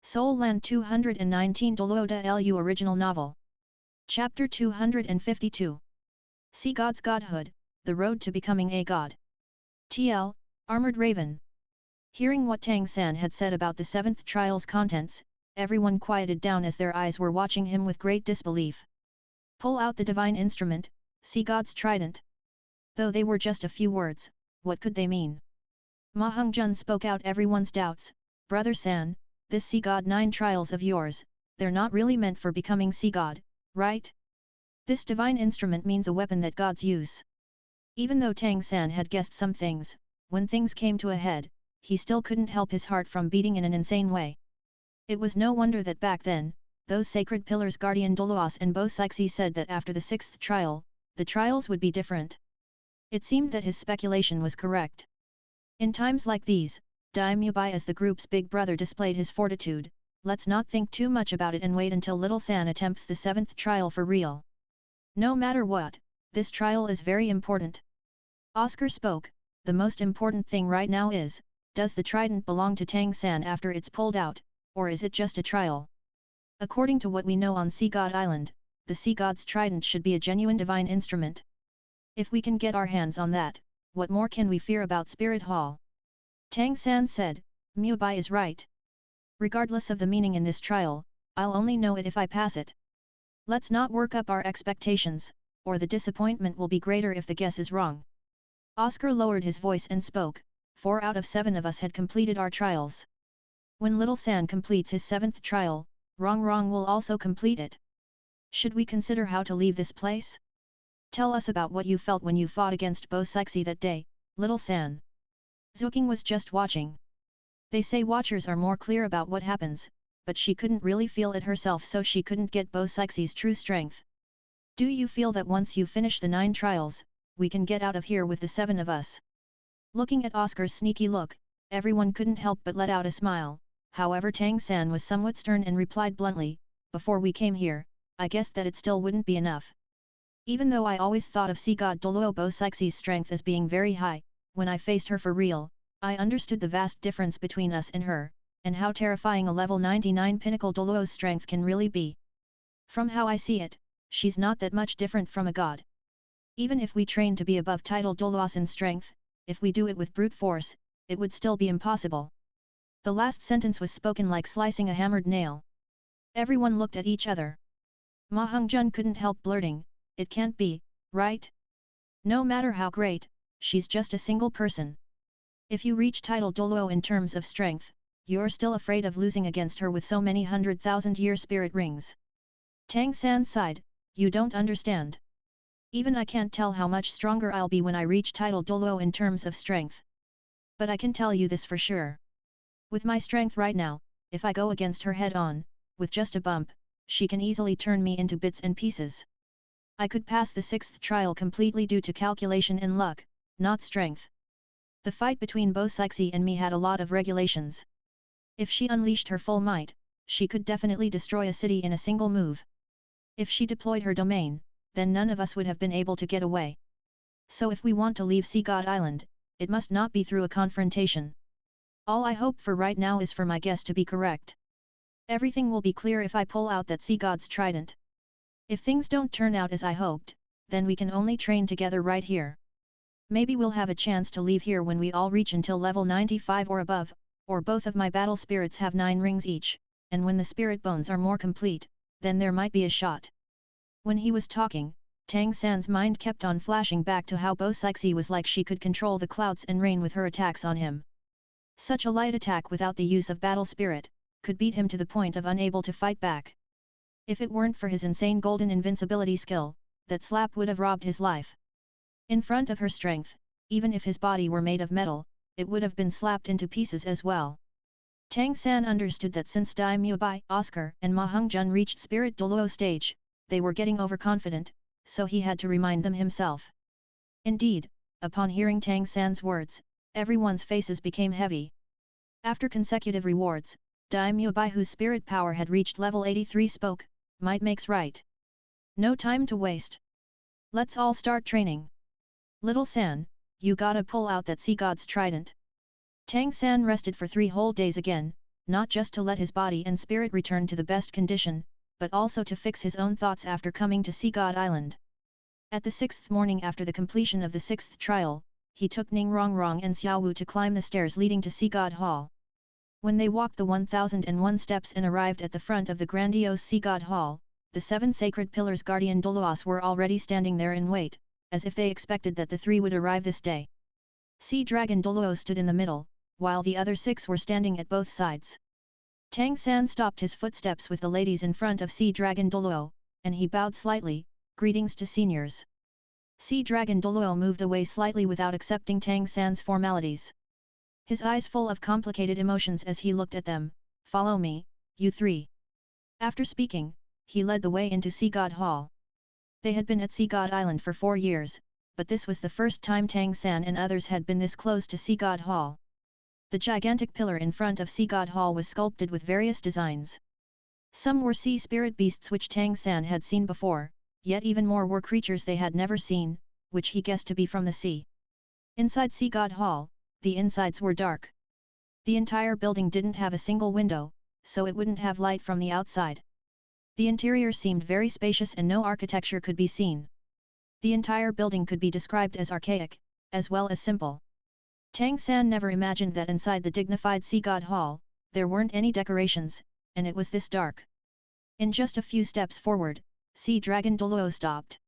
Seoul Land 219 DouLuo DaLu Original Novel. Chapter 252. See God's Godhood, The Road to Becoming a God. TL, Armored Raven. Hearing what Tang San had said about the seventh trial's contents, everyone quieted down as their eyes were watching him with great disbelief. Pull out the divine instrument, see God's trident. Though they were just a few words, what could they mean? Ma Hongzhen spoke out everyone's doubts. Brother San, this Sea God 9 trials of yours, they're not really meant for becoming Sea God, right? This divine instrument means a weapon that gods use. Even though Tang San had guessed some things, when things came to a head, he still couldn't help his heart from beating in an insane way. It was no wonder that back then, those sacred pillars Guardian DouLuo and Bo Sixi said that after the sixth trial, the trials would be different. It seemed that his speculation was correct. In times like these, Daimyo Bai as the group's big brother displayed his fortitude. Let's not think too much about it and wait until little San attempts the seventh trial for real. No matter what, this trial is very important. Oscar spoke, the most important thing right now is, does the trident belong to Tang San after it's pulled out, or is it just a trial? According to what we know on Sea God Island, the Sea God's trident should be a genuine divine instrument. If we can get our hands on that, what more can we fear about Spirit Hall? Tang San said, Mu Bai is right. Regardless of the meaning in this trial, I'll only know it if I pass it. Let's not work up our expectations, or the disappointment will be greater if the guess is wrong. Oscar lowered his voice and spoke, 4 out of 7 of us had completed our trials. When little San completes his 7th trial, Rong will also complete it. Should we consider how to leave this place? Tell us about what you felt when you fought against Bo Sixi that day, little San. Zuking was just watching. They say watchers are more clear about what happens, but she couldn't really feel it herself, so she couldn't get Bo Sixi's true strength. Do you feel that once you finish the 9 trials, we can get out of here with the 7 of us? Looking at Oscar's sneaky look, everyone couldn't help but let out a smile. However, Tang San was somewhat stern and replied bluntly, before we came here, I guessed that it still wouldn't be enough. Even though I always thought of Sea God DouLuo Bo Sixi's strength as being very high, when I faced her for real, I understood the vast difference between us and her, and how terrifying a level 99 pinnacle DouLuo's strength can really be. From how I see it, she's not that much different from a god. Even if we train to be above title DouLuo in strength, if we do it with brute force, it would still be impossible. The last sentence was spoken like slicing a hammered nail. Everyone looked at each other. Ma Hongzhen couldn't help blurting, it can't be, right? No matter how great, she's just a single person. If you reach title DouLuo in terms of strength, you're still afraid of losing against her with so many 100,000-year spirit rings. Tang San sighed, you don't understand. Even I can't tell how much stronger I'll be when I reach title DouLuo in terms of strength. But I can tell you this for sure. With my strength right now, if I go against her head-on, with just a bump, she can easily turn me into bits and pieces. I could pass the 6th trial completely due to calculation and luck, not strength. The fight between Bo Sixi and me had a lot of regulations. If she unleashed her full might, she could definitely destroy a city in a single move. If she deployed her domain, then none of us would have been able to get away. So if we want to leave Sea God Island, it must not be through a confrontation. All I hope for right now is for my guess to be correct. Everything will be clear if I pull out that Sea God's trident. If things don't turn out as I hoped, then we can only train together right here. Maybe we'll have a chance to leave here when we all reach until level 95 or above, or both of my battle spirits have 9 rings each, and when the spirit bones are more complete, then there might be a shot. When he was talking, Tang San's mind kept on flashing back to how Bo Sixi was like she could control the clouds and rain with her attacks on him. Such a light attack without the use of battle spirit, could beat him to the point of unable to fight back. If it weren't for his insane golden invincibility skill, that slap would have robbed his life. In front of her strength, even if his body were made of metal, it would have been slapped into pieces as well. Tang San understood that since Daimyo Bai, Oscar and Ma Hongzhen reached Spirit DouLuo stage, they were getting overconfident, so he had to remind them himself. Indeed, upon hearing Tang San's words, everyone's faces became heavy. After consecutive rewards, Daimyo Bai, whose spirit power had reached level 83, spoke, might makes right. No time to waste. Let's all start training. Little San, you gotta pull out that Sea God's trident. Tang San rested for 3 whole days again, not just to let his body and spirit return to the best condition, but also to fix his own thoughts after coming to Sea God Island. At the 6th morning after the completion of the 6th trial, he took Ningrongrong and Xiaowu to climb the stairs leading to Sea God Hall. When they walked the 1001 steps and arrived at the front of the grandiose Sea God Hall, the 7 sacred pillars guardian DouLuos were already standing there in wait, as if they expected that the 3 would arrive this day. Sea Dragon DouLuo stood in the middle, while the other 6 were standing at both sides. Tang San stopped his footsteps with the ladies in front of Sea Dragon DouLuo, and he bowed slightly, greetings to seniors. Sea Dragon DouLuo moved away slightly without accepting Tang San's formalities. His eyes full of complicated emotions as he looked at them, follow me, you 3. After speaking, he led the way into Sea God Hall. They had been at Sea God Island for 4 years, but this was the first time Tang San and others had been this close to Sea God Hall. The gigantic pillar in front of Sea God Hall was sculpted with various designs. Some were sea spirit beasts which Tang San had seen before, yet even more were creatures they had never seen, which he guessed to be from the sea. Inside Sea God Hall, the insides were dark. The entire building didn't have a single window, so it wouldn't have light from the outside. The interior seemed very spacious and no architecture could be seen. The entire building could be described as archaic, as well as simple. Tang San never imagined that inside the dignified Sea God Hall, there weren't any decorations, and it was this dark. In just a few steps forward, Sea Dragon DouLuo stopped.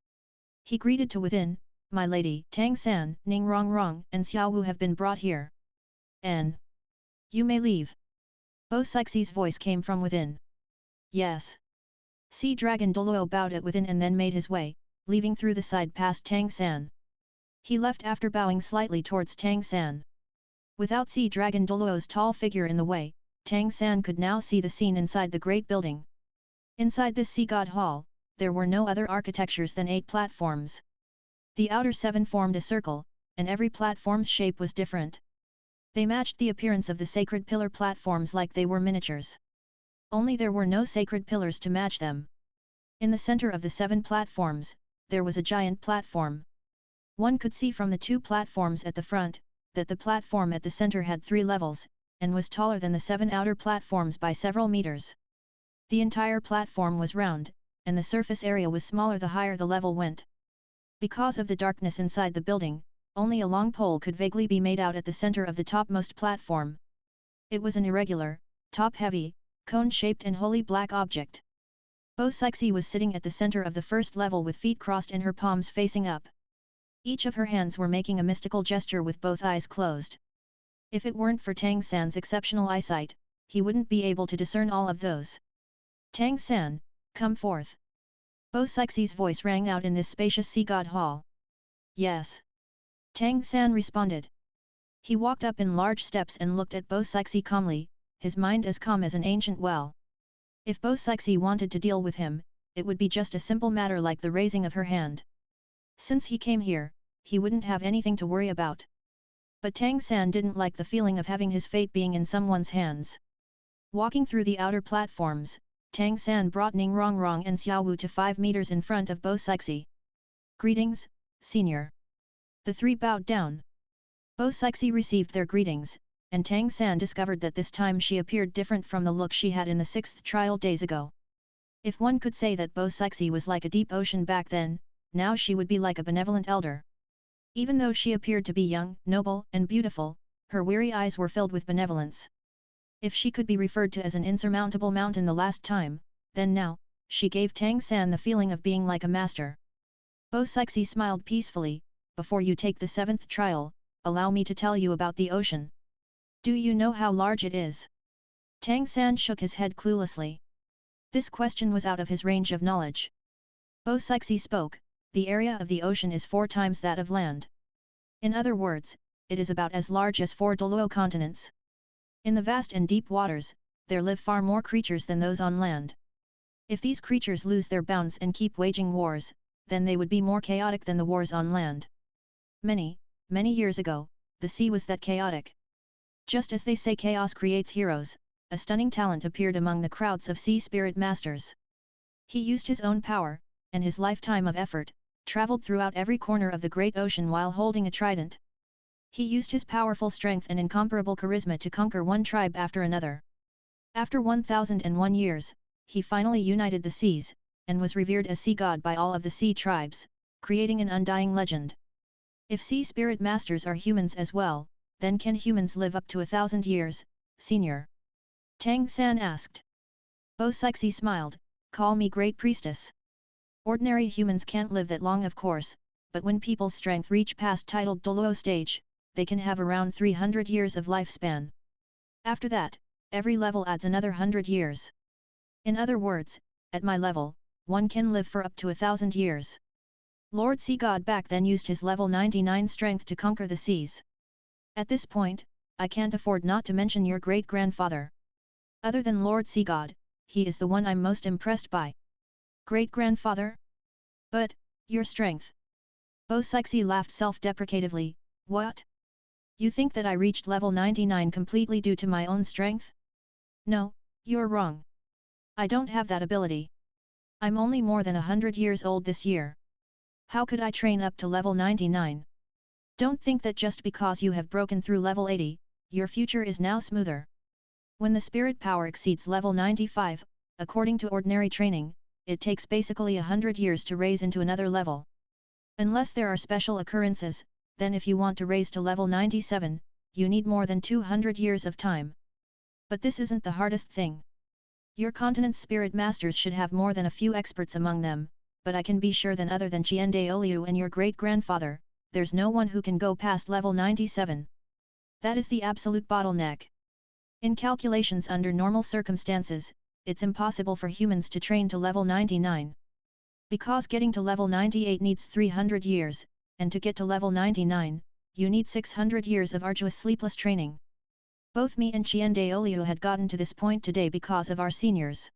He greeted to within, my lady, Tang San, Ningrongrong and Xiaowu have been brought here. And you may leave. Bo Sixi's voice came from within. Yes. Sea Dragon DouLuo bowed at within and then made his way, leaving through the side past Tang San. He left after bowing slightly towards Tang San. Without Sea Dragon DouLuo's tall figure in the way, Tang San could now see the scene inside the great building. Inside this Sea God Hall, there were no other architectures than 8 platforms. The outer 7 formed a circle, and every platform's shape was different. They matched the appearance of the sacred pillar platforms like they were miniatures. Only there were no sacred pillars to match them. In the center of the 7 platforms, there was a giant platform. One could see from the 2 platforms at the front, that the platform at the center had 3 levels, and was taller than the 7 outer platforms by several meters. The entire platform was round, and the surface area was smaller the higher the level went. Because of the darkness inside the building, only a long pole could vaguely be made out at the center of the topmost platform. It was an irregular, top-heavy, cone-shaped and wholly black object. Bo Sixi was sitting at the center of the first level with feet crossed and her palms facing up. Each of her hands were making a mystical gesture with both eyes closed. If it weren't for Tang San's exceptional eyesight, he wouldn't be able to discern all of those. Tang San, come forth. Bo Sixi's voice rang out in this spacious Sea God Hall. Yes. Tang San responded. He walked up in large steps and looked at Bo Sixi calmly, his mind as calm as an ancient well. If Bo Sixi wanted to deal with him, it would be just a simple matter like the raising of her hand. Since he came here, he wouldn't have anything to worry about. But Tang San didn't like the feeling of having his fate being in someone's hands. Walking through the outer platforms, Tang San brought Ningrongrong and Xiaowu to 5 meters in front of Bo Sixi. Greetings, senior. The 3 bowed down. Bo Sixi received their greetings, and Tang San discovered that this time she appeared different from the look she had in the 6th trial days ago. If one could say that Bo Sixi was like a deep ocean back then, now she would be like a benevolent elder. Even though she appeared to be young, noble, and beautiful, her weary eyes were filled with benevolence. If she could be referred to as an insurmountable mountain the last time, then now, she gave Tang San the feeling of being like a master. Bo Sixi smiled peacefully, before you take the 7th trial, allow me to tell you about the ocean. Do you know how large it is? Tang San shook his head cluelessly. This question was out of his range of knowledge. Bo Sixi spoke, the area of the ocean is 4 times that of land. In other words, it is about as large as 4 DouLuo continents. In the vast and deep waters, there live far more creatures than those on land. If these creatures lose their bounds and keep waging wars, then they would be more chaotic than the wars on land. Many years ago, the sea was that chaotic. Just as they say chaos creates heroes, a stunning talent appeared among the crowds of sea spirit masters. He used his own power, and his lifetime of effort, traveled throughout every corner of the great ocean while holding a trident. He used his powerful strength and incomparable charisma to conquer one tribe after another. After 1001 years, he finally united the seas, and was revered as sea god by all of the sea tribes, creating an undying legend. If sea spirit masters are humans as well, then can humans live up to 1,000 years, senior? Tang San asked. Bo Sixi smiled, call me great priestess. Ordinary humans can't live that long of course, but when people's strength reach past titled DouLuo stage, they can have around 300 years of lifespan. After that, every level adds another 100 years. In other words, at my level, one can live for up to 1,000 years. Lord Sea God back then used his level 99 strength to conquer the seas. At this point, I can't afford not to mention your great-grandfather. Other than Lord Sea God, he is the one I'm most impressed by. Great-grandfather? But, your strength. Bo Sixi laughed self-deprecatively, what? You think that I reached level 99 completely due to my own strength? No, you're wrong. I don't have that ability. I'm only more than 100 years old this year. How could I train up to level 99? Don't think that just because you have broken through level 80, your future is now smoother. When the spirit power exceeds level 95, according to ordinary training, it takes basically 100 years to raise into another level. Unless there are special occurrences, then if you want to raise to level 97, you need more than 200 years of time. But this isn't the hardest thing. Your continent's spirit masters should have more than a few experts among them, but I can be sure that other than DouLuo and your great-grandfather, there's no one who can go past level 97. That is the absolute bottleneck. In calculations under normal circumstances, it's impossible for humans to train to level 99. Because getting to level 98 needs 300 years, and to get to level 99, you need 600 years of arduous sleepless training. Both me and DouLuo had gotten to this point today because of our seniors.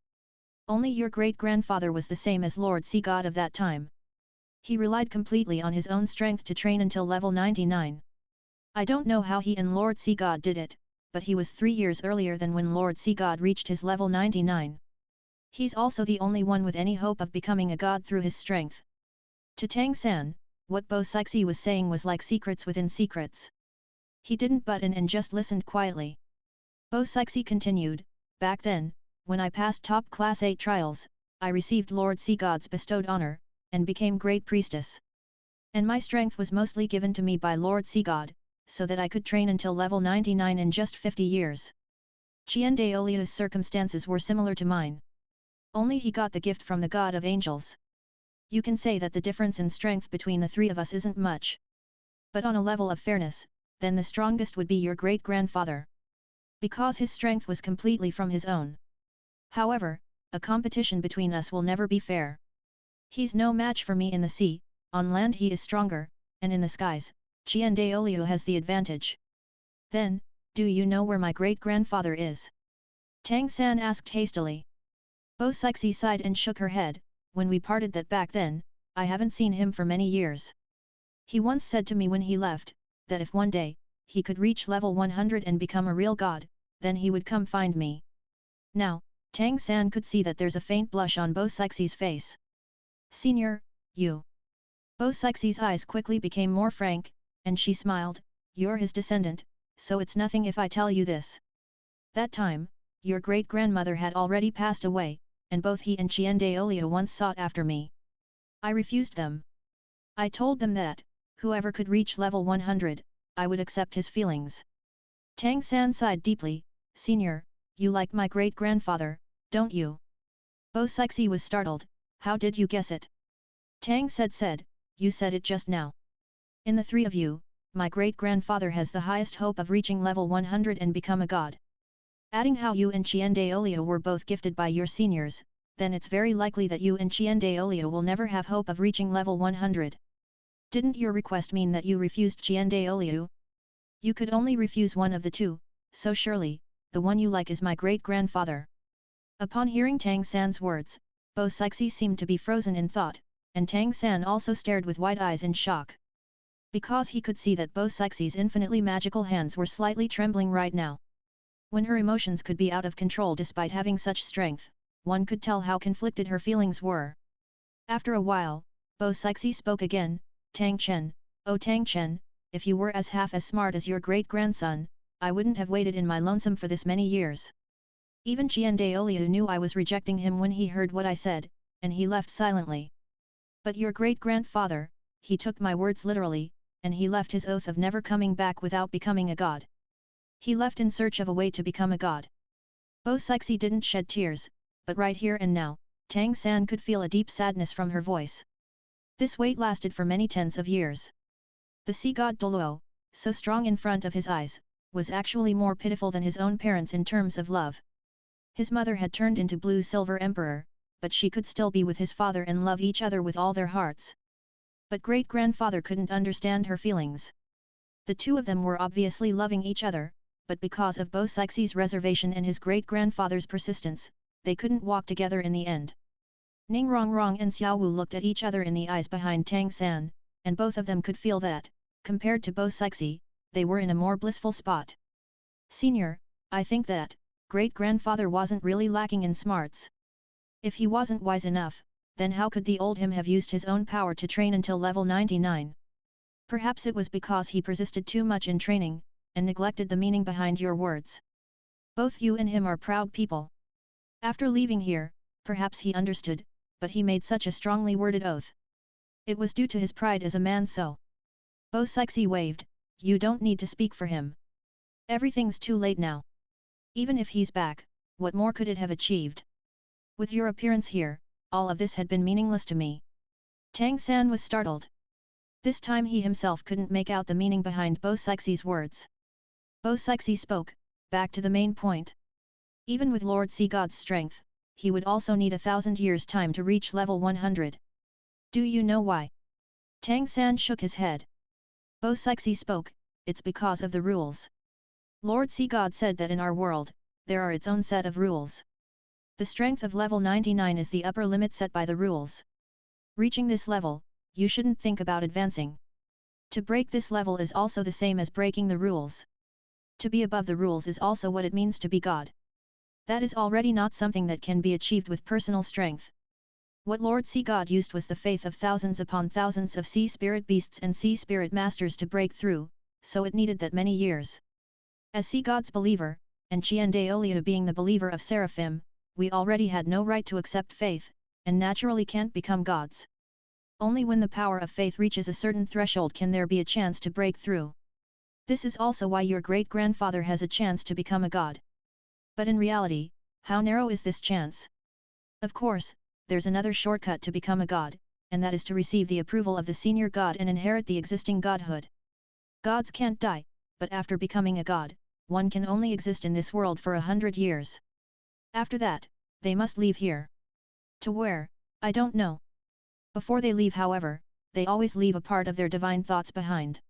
Only your great-grandfather was the same as Lord Sea God of that time. He relied completely on his own strength to train until level 99. I don't know how he and Lord Sea God did it, but he was 3 years earlier than when Lord Sea God reached his level 99. He's also the only one with any hope of becoming a god through his strength. To Tang San, what Bo Sixi was saying was like secrets within secrets. He didn't butt in and just listened quietly. Bo Sixi continued, back then, when I passed top class 8 trials, I received Lord Sea God's bestowed honor, and became great priestess. And my strength was mostly given to me by Lord Sea God, so that I could train until level 99 in just 50 years. DouLuo's circumstances were similar to mine. Only he got the gift from the God of Angels. You can say that the difference in strength between the three of us isn't much. But on a level of fairness, then the strongest would be your great-grandfather. Because his strength was completely from his own. However, a competition between us will never be fair. He's no match for me in the sea, on land he is stronger, and in the skies, DouLuo has the advantage. Then, do you know where my great-grandfather is? Tang San asked hastily. Bo Sixi sighed and shook her head, when we parted that back then, I haven't seen him for many years. He once said to me when he left, that if one day, he could reach level 100 and become a real god, then he would come find me. Now, Tang San could see that there's a faint blush on Bo Sixi's face. Senior, you. Bo Sixi's eyes quickly became more frank, and she smiled, you're his descendant, so it's nothing if I tell you this. That time, your great-grandmother had already passed away, and both he and DouLuo once sought after me. I refused them. I told them that, whoever could reach level 100, I would accept his feelings. Tang San sighed deeply, Senior, you like my great-grandfather, don't you? Bo Sixi was startled, how did you guess it? Tang said, you said it just now. In the three of you, my great-grandfather has the highest hope of reaching level 100 and become a god. Adding how you and DouLuo were both gifted by your seniors, then it's very likely that you and DouLuo will never have hope of reaching level 100. Didn't your request mean that you refused DouLuo? You could only refuse one of the two, so surely, the one you like is my great-grandfather. Upon hearing Tang San's words, Bo Sixi seemed to be frozen in thought, and Tang San also stared with wide eyes in shock. Because he could see that Bo Sixi's infinitely magical hands were slightly trembling right now. When her emotions could be out of control despite having such strength, one could tell how conflicted her feelings were. After a while, Bo Sixi spoke again, Tang Chen, oh Tang Chen, if you were half as smart as your great-grandson, I wouldn't have waited in my lonesome for this many years. Even DouLuo knew I was rejecting him when he heard what I said, and he left silently. But your great-grandfather, he took my words literally, and he left his oath of never coming back without becoming a god. He left in search of a way to become a god. Bo Sixi didn't shed tears, but right here and now, Tang San could feel a deep sadness from her voice. This wait lasted for many tens of years. The sea god DouLuo, so strong in front of his eyes, was actually more pitiful than his own parents in terms of love. His mother had turned into Blue Silver Emperor, but she could still be with his father and love each other with all their hearts. But great-grandfather couldn't understand her feelings. The two of them were obviously loving each other, but because of Bo Sixi's reservation and his great-grandfather's persistence, they couldn't walk together in the end. Ning Rongrong and Xiaowu looked at each other in the eyes behind Tang San, and both of them could feel that, compared to Bo Sixi, they were in a more blissful spot. Senior, I think that, great-grandfather wasn't really lacking in smarts. If he wasn't wise enough, then how could the old him have used his own power to train until level 99? Perhaps it was because he persisted too much in training, and neglected the meaning behind your words. Both you and him are proud people. After leaving here, perhaps he understood, but he made such a strongly worded oath. It was due to his pride as a man so. Bo Sixi waved, you don't need to speak for him. Everything's too late now. Even if he's back, what more could it have achieved? With your appearance here, all of this had been meaningless to me. Tang San was startled. This time he himself couldn't make out the meaning behind Bo Sixi's words. Bo Sixi spoke, back to the main point. Even with Lord Sea God's strength, he would also need 1,000 years' time to reach level 100. Do you know why? Tang San shook his head. Bo Sixi spoke, it's because of the rules. Lord Sea God said that in our world, there are its own set of rules. The strength of level 99 is the upper limit set by the rules. Reaching this level, you shouldn't think about advancing. To break this level is also the same as breaking the rules. To be above the rules is also what it means to be God. That is already not something that can be achieved with personal strength. What Lord Sea God used was the faith of thousands upon thousands of sea spirit beasts and sea spirit masters to break through, so it needed that many years. As Sea God's believer, and DouLuo being the believer of Seraphim, we already had no right to accept faith, and naturally can't become gods. Only when the power of faith reaches a certain threshold can there be a chance to break through. This is also why your great-grandfather has a chance to become a god. But in reality, how narrow is this chance? Of course, there's another shortcut to become a god, and that is to receive the approval of the senior god and inherit the existing godhood. Gods can't die, but after becoming a god, one can only exist in this world for 100 years. After that, they must leave here. To where, I don't know. Before they leave, however, they always leave a part of their divine thoughts behind.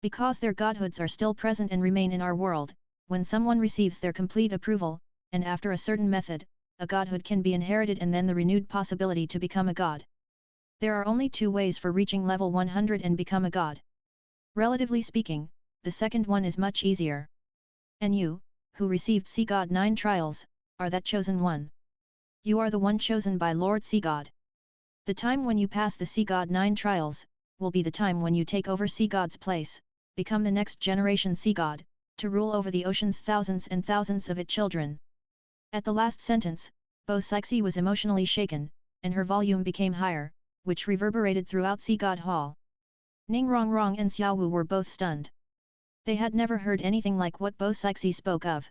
Because their godhoods are still present and remain in our world, when someone receives their complete approval, and after a certain method, a godhood can be inherited and then the renewed possibility to become a god. There are only two ways for reaching level 100 and become a god. Relatively speaking, the second one is much easier. And you, who received Sea God 9 trials, are that chosen one. You are the one chosen by Lord Sea God. The time when you pass the Sea God 9 trials, will be the time when you take over Sea God's place, become the next generation Sea God, to rule over the ocean's thousands and thousands of its children. At the last sentence, Bo Sixi was emotionally shaken, and her volume became higher, which reverberated throughout Sea God Hall. Ning Rongrong and Xiaowu were both stunned. They had never heard anything like what Bo Sixi spoke of.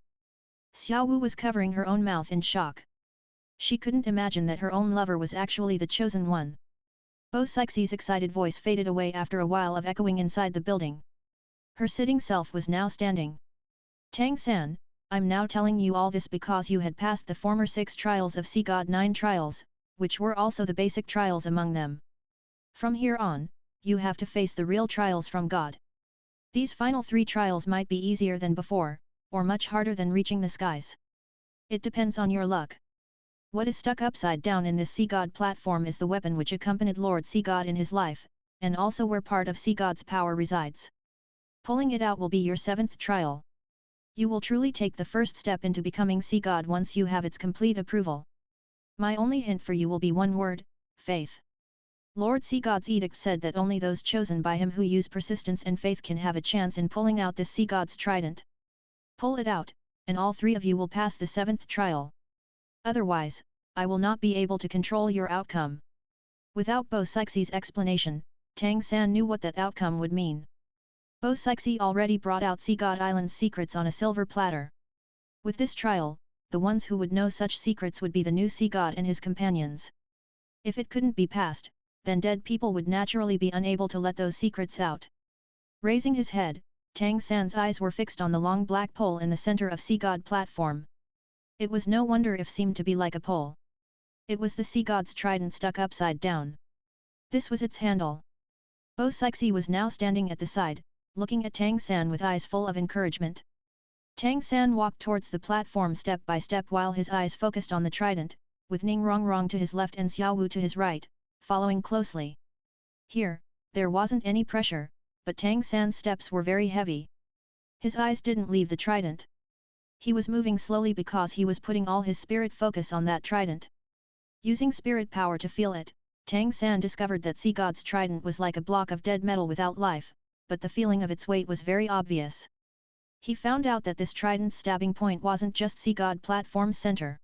Xiaowu was covering her own mouth in shock. She couldn't imagine that her own lover was actually the chosen one. Bo Sixi's excited voice faded away after a while of echoing inside the building. Her sitting self was now standing. Tang San, I'm now telling you all this because you had passed the former 6 trials of Sea God 9 trials, which were also the basic trials among them. From here on, you have to face the real trials from God. These final 3 trials might be easier than before, or much harder than reaching the skies. It depends on your luck. What is stuck upside down in this Sea God platform is the weapon which accompanied Lord Sea God in his life, and also where part of Sea God's power resides. Pulling it out will be your 7th trial. You will truly take the first step into becoming Sea God once you have its complete approval. My only hint for you will be one word: faith. Lord Sea God's edict said that only those chosen by him who use persistence and faith can have a chance in pulling out this Sea God's trident. Pull it out, and all three of you will pass the 7th trial. Otherwise, I will not be able to control your outcome." Without Bo Sixi's explanation, Tang San knew what that outcome would mean. Bo Sixi already brought out Sea God Island's secrets on a silver platter. With this trial, the ones who would know such secrets would be the new Sea God and his companions. If it couldn't be passed, then dead people would naturally be unable to let those secrets out. Raising his head, Tang San's eyes were fixed on the long black pole in the center of Sea God platform. It was no wonder if seemed to be like a pole. It was the Sea God's trident stuck upside down. This was its handle. Bo Sixi was now standing at the side, looking at Tang San with eyes full of encouragement. Tang San walked towards the platform step by step while his eyes focused on the trident, with Ning Rongrong to his left and Xiao Wu to his right, following closely. Here, there wasn't any pressure, but Tang San's steps were very heavy. His eyes didn't leave the trident. He was moving slowly because he was putting all his spirit focus on that trident. Using spirit power to feel it, Tang San discovered that Sea God's trident was like a block of dead metal without life, but the feeling of its weight was very obvious. He found out that this trident's stabbing point wasn't just Sea God platform's center.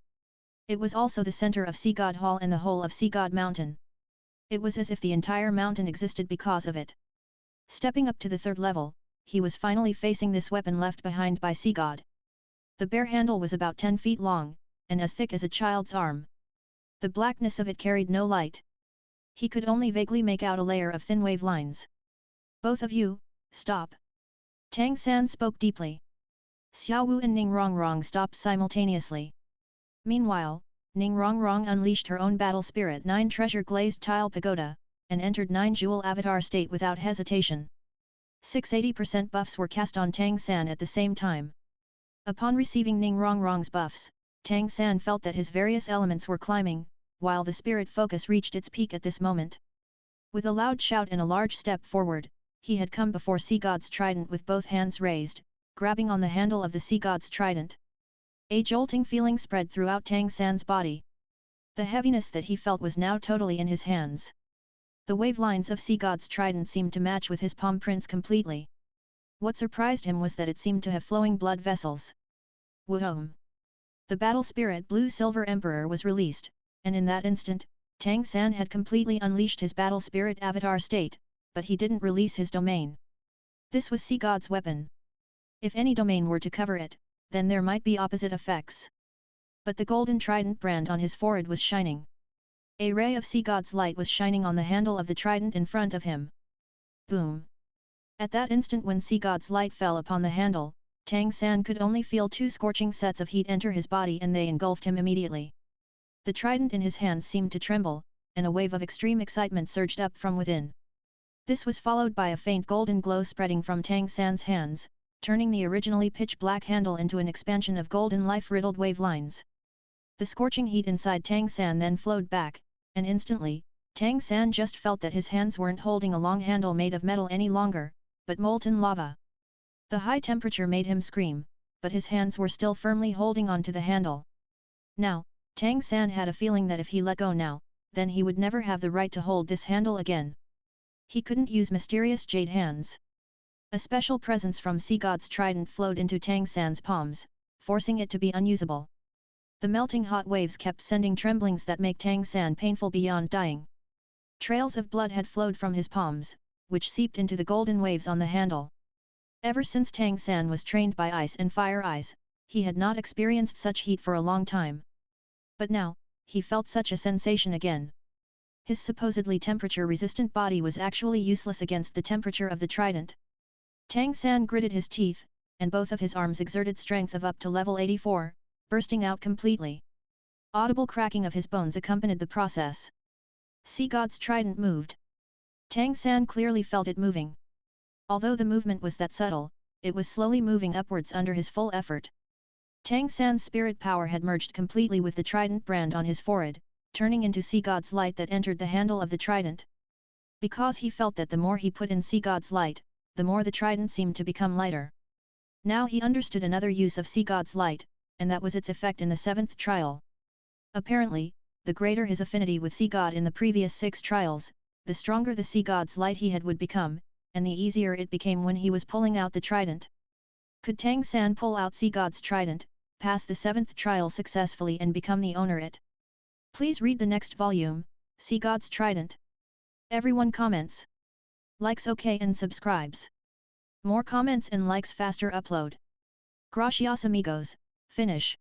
It was also the center of Sea God Hall and the whole of Sea God Mountain. It was as if the entire mountain existed because of it. Stepping up to the 3rd level, he was finally facing this weapon left behind by Sea God. The bare handle was about 10 feet long, and as thick as a child's arm. The blackness of it carried no light. He could only vaguely make out a layer of thin wave lines. "Both of you, stop!" Tang San spoke deeply. Xiao Wu and Ning Rongrong stopped simultaneously. Meanwhile, Ning Rongrong unleashed her own battle spirit 9 treasure glazed tile pagoda, and entered 9 jewel avatar state without hesitation. 680% buffs were cast on Tang San at the same time. Upon receiving Ning Rongrong's buffs, Tang San felt that his various elements were climbing, while the spirit focus reached its peak at this moment. With a loud shout and a large step forward, he had come before Sea God's trident with both hands raised, grabbing on the handle of the Sea God's trident. A jolting feeling spread throughout Tang San's body. The heaviness that he felt was now totally in his hands. The wave lines of Sea God's trident seemed to match with his palm prints completely. What surprised him was that it seemed to have flowing blood vessels. Whoom! The battle spirit Blue Silver Emperor was released, and in that instant, Tang San had completely unleashed his battle spirit avatar state, but he didn't release his domain. This was Sea God's weapon. If any domain were to cover it, then there might be opposite effects. But the golden trident brand on his forehead was shining. A ray of Sea God's light was shining on the handle of the trident in front of him. Boom! At that instant when Sea God's light fell upon the handle, Tang San could only feel 2 scorching sets of heat enter his body and they engulfed him immediately. The trident in his hands seemed to tremble, and a wave of extreme excitement surged up from within. This was followed by a faint golden glow spreading from Tang San's hands, turning the originally pitch-black handle into an expansion of golden life-riddled wave lines. The scorching heat inside Tang San then flowed back, and instantly, Tang San just felt that his hands weren't holding a long handle made of metal any longer, but molten lava. The high temperature made him scream, but his hands were still firmly holding on to the handle. Now, Tang San had a feeling that if he let go now, then he would never have the right to hold this handle again. He couldn't use mysterious jade hands. A special presence from Sea God's trident flowed into Tang San's palms, forcing it to be unusable. The melting hot waves kept sending tremblings that make Tang San painful beyond dying. Trails of blood had flowed from his palms, which seeped into the golden waves on the handle. Ever since Tang San was trained by Ice and Fire Eyes, he had not experienced such heat for a long time. But now, he felt such a sensation again. His supposedly temperature-resistant body was actually useless against the temperature of the trident. Tang San gritted his teeth, and both of his arms exerted strength of up to level 84, bursting out completely. Audible cracking of his bones accompanied the process. Sea God's trident moved. Tang San clearly felt it moving. Although the movement was that subtle, it was slowly moving upwards under his full effort. Tang San's spirit power had merged completely with the trident brand on his forehead, turning into Sea God's light that entered the handle of the trident. Because he felt that the more he put in Sea God's light, the more the trident seemed to become lighter. Now he understood another use of Sea God's light, and that was its effect in the 7th trial. Apparently, the greater his affinity with Sea God in the previous 6 trials, the stronger the Sea God's light he had would become, and the easier it became when he was pulling out the trident. Could Tang San pull out Sea God's trident, pass the 7th trial successfully and become the owner it. Please read the next volume, see God's Trident. Everyone comments. Likes OK and subscribes. More comments and likes faster upload. Gracias amigos, finish.